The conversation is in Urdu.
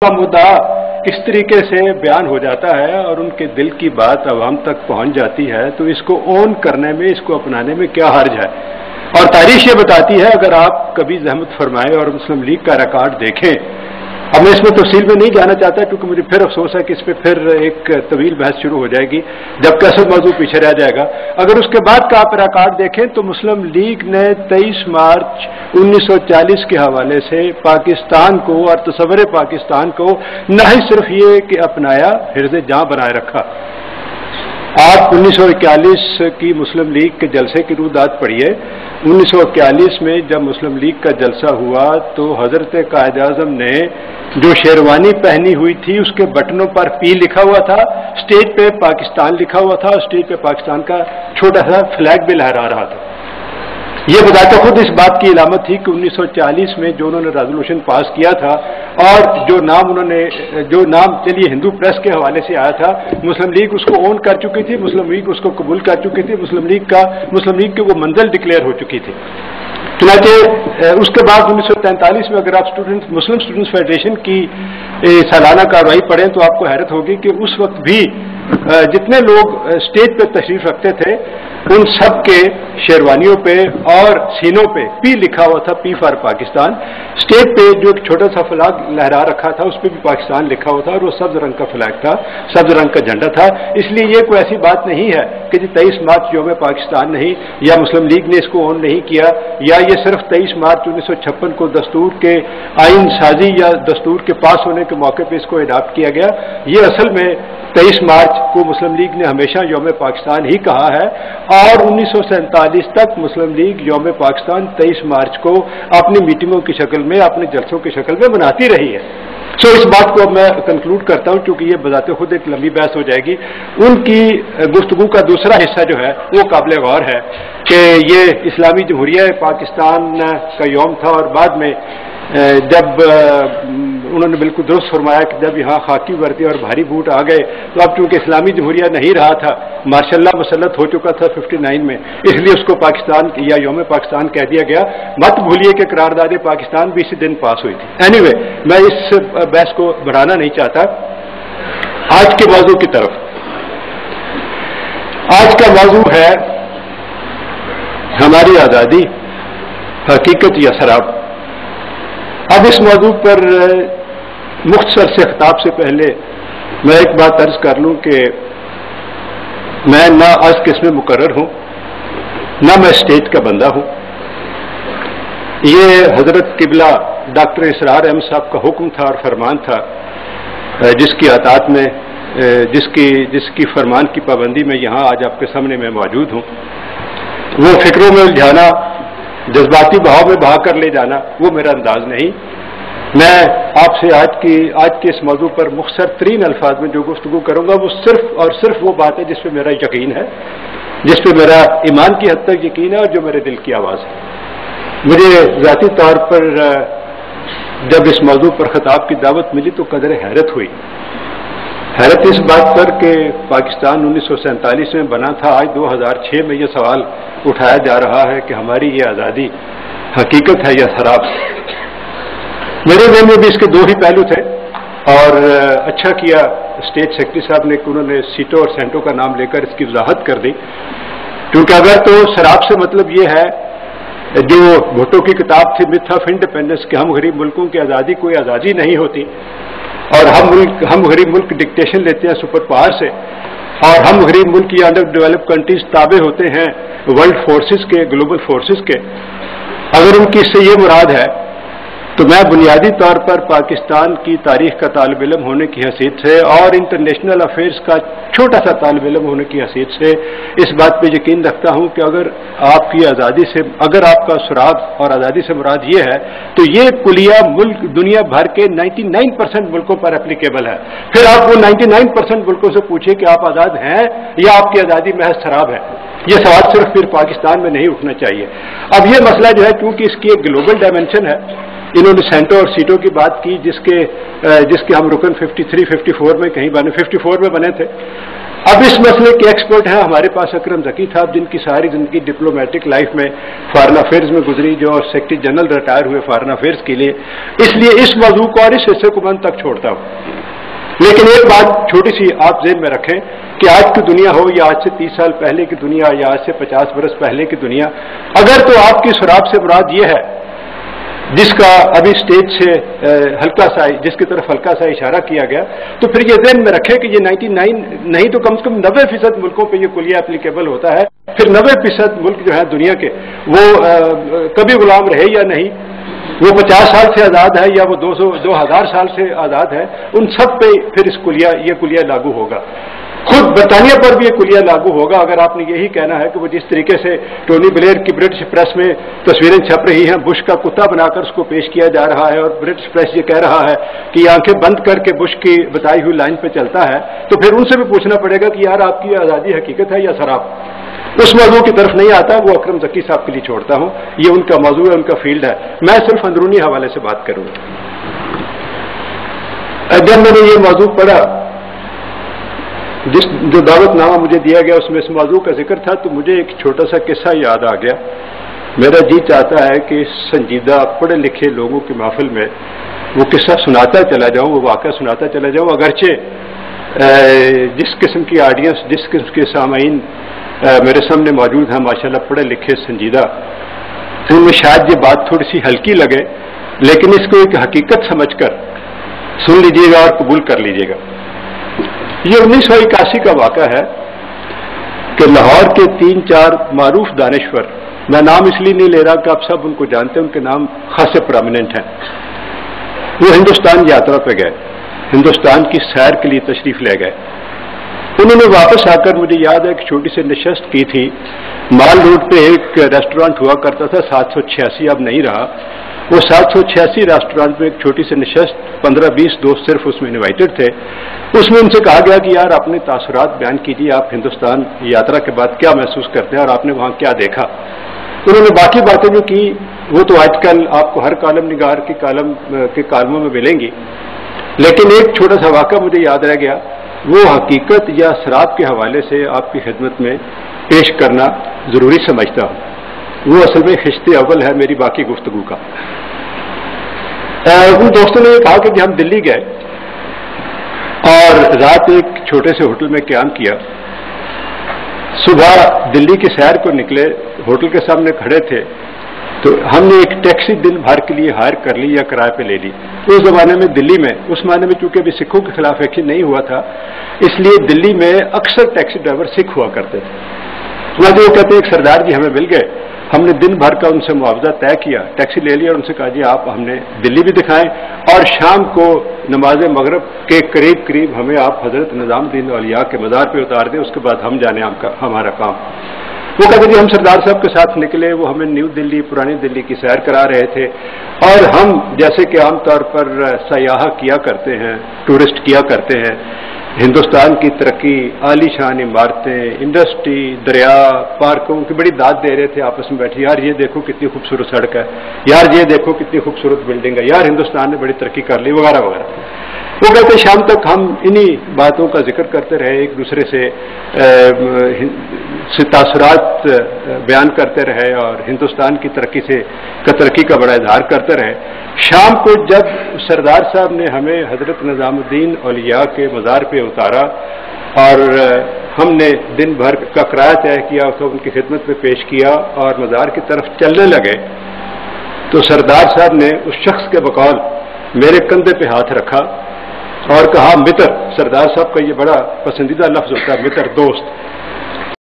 کا مدعا اس طریقے سے بیان ہو جاتا ہے اور ان کے دل کی بات عوام تک پہنچ جاتی ہے تو اس کو اون کرنے میں، اس کو اپنانے میں کیا حرج ہے؟ اور تاریخ یہ بتاتی ہے، اگر آپ کبھی زحمت فرمائیں اور مسلم لیگ کا ریکارڈ دیکھیں، اب میں اس میں تفصیل میں نہیں جانا چاہتا کیونکہ مجھے پھر افسوس ہے کہ اس پہ پھر ایک طویل بحث شروع ہو جائے گی جبکہ اصل موضوع پیچھے رہ جائے گا۔ اگر اس کے بعد کا آپ ریکارڈ دیکھیں تو مسلم لیگ نے 23 مارچ 1940 کے حوالے سے پاکستان کو اور تصور پاکستان کو نہ ہی صرف یہ کہ اپنایا، حرز جاں بنائے رکھا۔ آپ 1941 کی مسلم لیگ کے جلسے کی رودات پڑھیے۔ 1941 میں جب مسلم لیگ کا جلسہ ہوا تو حضرت قائد اعظم نے جو شیروانی پہنی ہوئی تھی اس کے بٹنوں پر پی لکھا ہوا تھا، اسٹیج پہ پاکستان لکھا ہوا تھا، اسٹیج پہ پاکستان کا چھوٹا سا فلیگ بھی لہرا رہا تھا۔ یہ بتاتے خود اس بات کی علامت تھی کہ 1940 میں جو انہوں نے ریزولوشن پاس کیا تھا اور جو نام چلیے ہندو پریس کے حوالے سے آیا تھا، مسلم لیگ اس کو اون کر چکی تھی، مسلم لیگ اس کو قبول کر چکی تھی، مسلم لیگ کی وہ منزل ڈکلیئر ہو چکی تھی۔ چنانچہ اس کے بعد 1943 میں اگر آپ مسلم اسٹوڈنٹس فیڈریشن کی سالانہ کارروائی پڑھیں تو آپ کو حیرت ہوگی کہ اس وقت بھی جتنے لوگ اسٹیج پہ تشریف رکھتے تھے ان سب کے شیروانیوں پہ اور سینوں پہ پی لکھا ہوا تھا، پی فار پاکستان۔ اسٹیج پہ جو ایک چھوٹا سا فلیگ لہرا رکھا تھا اس پہ بھی پاکستان لکھا ہوا تھا اور وہ سبز رنگ کا فلیگ تھا، سبز رنگ کا جھنڈا تھا۔ اس لیے یہ کوئی ایسی بات نہیں ہے کہ 23 مارچ یوم پاکستان نہیں، یا مسلم لیگ نے اس کو اون نہیں کیا، یا یہ صرف 23 مارچ 1956 کو دستور کے آئین سازی یا دستور کے پاس ہونے کے موقع پہ اس کو اڈاپٹ کیا گیا۔ یہ اصل میں 23 مارچ کو مسلم لیگ نے ہمیشہ یوم پاکستان ہی کہا ہے اور 1947 تک مسلم لیگ یوم پاکستان 23 مارچ کو اپنی میٹنگوں کی شکل میں، اپنے جلسوں کی شکل میں مناتی رہی ہے۔ اس بات کو اب میں کنکلوڈ کرتا ہوں کیونکہ یہ بذات خود ایک لمبی بحث ہو جائے گی۔ ان کی گفتگو کا دوسرا حصہ جو ہے وہ قابل غور ہے کہ یہ اسلامی جمہوریہ پاکستان کا یوم تھا اور بعد میں جب انہوں نے بالکل درست فرمایا کہ جب یہاں خاکی وردی اور بھاری بوٹ آ گئے تو اب چونکہ اسلامی جمہوریہ نہیں رہا تھا، ماشاء اللہ مسلط ہو چکا تھا 59 میں، اس لیے اس کو پاکستان یا یوم پاکستان کہہ دیا گیا۔ مت بھولیے کہ قرارداد پاکستان بھی اسی دن پاس ہوئی تھی۔ اینیوے میں اس بحث کو بڑھانا نہیں چاہتا، آج کے موضوع کی طرف۔ آج کا موضوع ہے ہماری آزادی، حقیقت یا سراب۔ اب اس موضوع پر مختصر سے خطاب سے پہلے میں ایک بات عرض کر لوں کہ میں نہ آج کس میں مقرر ہوں، نہ میں اسٹیج کا بندہ ہوں۔ یہ حضرت قبلہ ڈاکٹر اسرار احمد صاحب کا حکم تھا اور فرمان تھا، جس کی اطاعت میں جس کی فرمان کی پابندی میں یہاں آج آپ کے سامنے میں موجود ہوں۔ وہ فکروں میں الجھانا، جذباتی بہاؤ میں بہا کر لے جانا وہ میرا انداز نہیں۔ میں آپ سے آج کے اس موضوع پر مختصر ترین الفاظ میں جو گفتگو کروں گا وہ صرف اور صرف وہ بات ہے جس پہ میرا یقین ہے، جس پہ میرا ایمان کی حد تک یقین ہے اور جو میرے دل کی آواز ہے۔ مجھے ذاتی طور پر جب اس موضوع پر خطاب کی دعوت ملی تو قدر حیرت ہوئی۔ حیرت اس بات پر کہ پاکستان 1947 میں بنا تھا، آج 2006 میں یہ سوال اٹھایا جا رہا ہے کہ ہماری یہ آزادی حقیقت ہے یا سراب۔ میرے ذہن میں بھی اس کے دو ہی پہلو تھے اور اچھا کیا اسٹیٹ سیکرٹری صاحب نے کہ انہوں نے سیٹو اور سینٹو کا نام لے کر اس کی وضاحت کر دی، کیونکہ اگر تو سراب سے مطلب یہ ہے جو بھٹو کی کتاب تھی متھ آف انڈیپینڈنس کہ ہم غریب ملکوں کی آزادی کوئی آزادی نہیں ہوتی اور ہم غریب ملک ڈکٹیشن لیتے ہیں سپر پاور سے اور ہم غریب ملک یا انڈر ڈیولپ کنٹریز تابع ہوتے ہیں ورلڈ فورسز کے، گلوبل فورسز کے، اگر ان کی اس سے یہ مراد ہے تو میں بنیادی طور پر پاکستان کی تاریخ کا طالب علم ہونے کی حیثیت سے اور انٹرنیشنل افیئرز کا چھوٹا سا طالب علم ہونے کی حیثیت سے اس بات پہ یقین رکھتا ہوں کہ اگر آپ کی آزادی سے، اگر آپ کا سراب اور آزادی سے مراد یہ ہے تو یہ کلیہ ملک دنیا بھر کے 99% ملکوں پر اپلیکیبل ہے۔ پھر آپ وہ 99% ملکوں سے پوچھیں کہ آپ آزاد ہیں یا آپ کی آزادی محض سراب ہے۔ یہ سوال صرف پھر پاکستان میں نہیں اٹھنا چاہیے۔ اب یہ مسئلہ جو ہے چونکہ اس کی ایک گلوبل ڈائمینشن ہے، انہوں نے سینٹو اور سیٹوں کی بات کی جس کے ہم رکن 53 54 میں کہیں بنے، 54 میں بنے تھے، اب اس مسئلے کے ایکسپرٹ ہیں ہمارے پاس اکرم ذکی صاحب، جن کی ساری زندگی ڈپلومیٹک لائف میں فارن افیئرز میں گزری، جو سیکرٹری جنرل ریٹائر ہوئے فارن افیئرز کے لیے، اس لیے اس موضوع کو اور اس حصے کو میں ان تک چھوڑتا ہوں۔ لیکن ایک بات چھوٹی سی آپ ذہن میں رکھیں کہ آج کی دنیا ہو یا آج سے 30 سال پہلے کی دنیا یا آج سے 50 برس پہلے کی دنیا، اگر تو آپ کی سراب سے مراد یہ ہے جس کا ابھی اسٹیج سے ہلکا سا جس کی طرف ہلکا سا اشارہ کیا گیا، تو پھر یہ ذہن میں رکھے کہ یہ 99 نہیں تو کم سے کم 90% ملکوں پہ یہ کلیہ اپلیکیبل ہوتا ہے۔ پھر 90% ملک جو ہے دنیا کے وہ کبھی غلام رہے یا نہیں، وہ 50 سال سے آزاد ہے یا وہ 2000 سال سے آزاد ہے، ان سب پہ پھر یہ کلیہ لاگو ہوگا۔ خود برطانیہ پر بھی یہ کلیہ لاگو ہوگا اگر آپ نے یہی کہنا ہے کہ وہ جس طریقے سے ٹونی بلیئر کی برٹش پریس میں تصویریں چھپ رہی ہیں، بش کا کتا بنا کر اس کو پیش کیا جا رہا ہے اور برٹش پریس یہ کہہ رہا ہے کہ یہ آنکھیں بند کر کے بش کی بتائی ہوئی لائن پہ چلتا ہے، تو پھر ان سے بھی پوچھنا پڑے گا کہ یار آپ کی آزادی حقیقت ہے یا سراب۔ اس موضوع کی طرف نہیں آتا، وہ اکرم ذکی صاحب کے لیے چھوڑتا ہوں، یہ ان کا موضوع ہے، ان کا فیلڈ ہے، میں صرف اندرونی حوالے سے بات کروں گا۔ جب میں نے یہ موضوع پڑھا، جو دعوت نامہ مجھے دیا گیا اس میں اس موضوع کا ذکر تھا، تو مجھے ایک چھوٹا سا قصہ یاد آ گیا۔ میرا جی چاہتا ہے کہ سنجیدہ پڑھے لکھے لوگوں کی محفل میں وہ قصہ سناتا چلا جاؤں، وہ واقعہ سناتا چلا جاؤں، اگرچہ جس قسم کی آڈینس، جس قسم کے سامعین میرے سامنے موجود ہیں ماشاءاللہ پڑھے لکھے سنجیدہ، تو ان میں شاید یہ بات تھوڑی سی ہلکی لگے، لیکن اس کو ایک حقیقت سمجھ کر سن لیجیے گا اور قبول کر لیجیے گا۔ یہ 1981 کا واقعہ ہے کہ لاہور کے 3-4 معروف دانشور، میں نام اس لیے نہیں لے رہا کہ آپ سب ان کو جانتے ہیں، ان کے نام خاصے پرامیننٹ ہیں، وہ ہندوستان یاترا پہ گئے، ہندوستان کی سیر کے لیے تشریف لے گئے۔ انہوں نے واپس آ کر مجھے یاد ہے ایک چھوٹی سی نشست کی تھی، مال روڈ پہ ایک ریسٹورانٹ ہوا کرتا تھا 786، اب نہیں رہا، وہ 786 ریسٹورانٹ میں ایک چھوٹی سی نشست، 15-20 دوست صرف اس میں انوائٹڈ تھے۔ اس میں ان سے کہا گیا کہ یار اپنے تاثرات بیان کیجیے، آپ ہندوستان یاترا کے بعد کیا محسوس کرتے ہیں اور آپ نے وہاں کیا دیکھا۔ انہوں نے باقی باتیں جو کی وہ تو آج کل آپ کو ہر کالم نگار کے کالموں میں ملیں گی، لیکن ایک چھوٹا سا واقعہ مجھے یاد رہ گیا، وہ حقیقت یا سراب کے حوالے سے آپ کی خدمت میں پیش کرنا ضروری سمجھتا ہوں۔ وہ اصل میں خشت اول ہے میری باقی گفتگو کا۔ ان دوستوں نے یہ کہا کہ ہم دلی گئے اور رات ایک چھوٹے سے ہوٹل میں قیام کیا، صبح دلی کی سیر کو نکلے، ہوٹل کے سامنے کھڑے تھے تو ہم نے ایک ٹیکسی دن بھر کے لیے ہائر کر لی یا کرائے پہ لے لی۔ اس زمانے میں دلی میں، اس معنی میں چونکہ ابھی سکھوں کے خلاف ایکشن نہیں ہوا تھا، اس لیے دلی میں اکثر ٹیکسی ڈرائیور سکھ ہوا کرتے تھے۔ وہ کہتے ایک سردار جی ہمیں مل گئے، ہم نے دن بھر کا ان سے معاوضہ طے کیا، ٹیکسی لے لیا اور ان سے کہا جی آپ ہم نے دلی بھی دکھائیں اور شام کو نماز مغرب کے قریب ہمیں آپ حضرت نظام الدین اولیاء کے مزار پہ اتار دیں، اس کے بعد ہم جانے ہمارا کام۔ وہ کہتے جی ہم سردار صاحب کے ساتھ نکلے، وہ ہمیں نیو دلی پرانی دلی کی سیر کرا رہے تھے، اور ہم جیسے کہ عام طور پر سیاح کیا کرتے ہیں، ٹورسٹ کیا کرتے ہیں، ہندوستان کی ترقی، عالی شان عمارتیں، انڈسٹری، دریا، پارکوں کی بڑی داد دے رہے تھے آپس میں بیٹھے، یار یہ دیکھو کتنی خوبصورت سڑک ہے، یار یہ دیکھو کتنی خوبصورت بلڈنگ ہے، یار ہندوستان نے بڑی ترقی کر لی، وغیرہ وغیرہ۔ وہ کہتے شام تک ہم انہی باتوں کا ذکر کرتے رہے، ایک دوسرے سے تاثرات بیان کرتے رہے اور ہندوستان کی ترقی کا بڑا اظہار کرتے رہے۔ شام کو جب سردار صاحب نے ہمیں حضرت نظام الدین اولیاء کے مزار پہ اتارا اور ہم نے دن بھر کا کرایہ طے کیا، تو ان کی خدمت میں پیش کیا اور مزار کی طرف چلنے لگے، تو سردار صاحب نے اس شخص کے بقول میرے کندھے پہ ہاتھ رکھا اور کہا متر، سردار صاحب کا یہ بڑا پسندیدہ لفظ ہوتا ہے متر، دوست،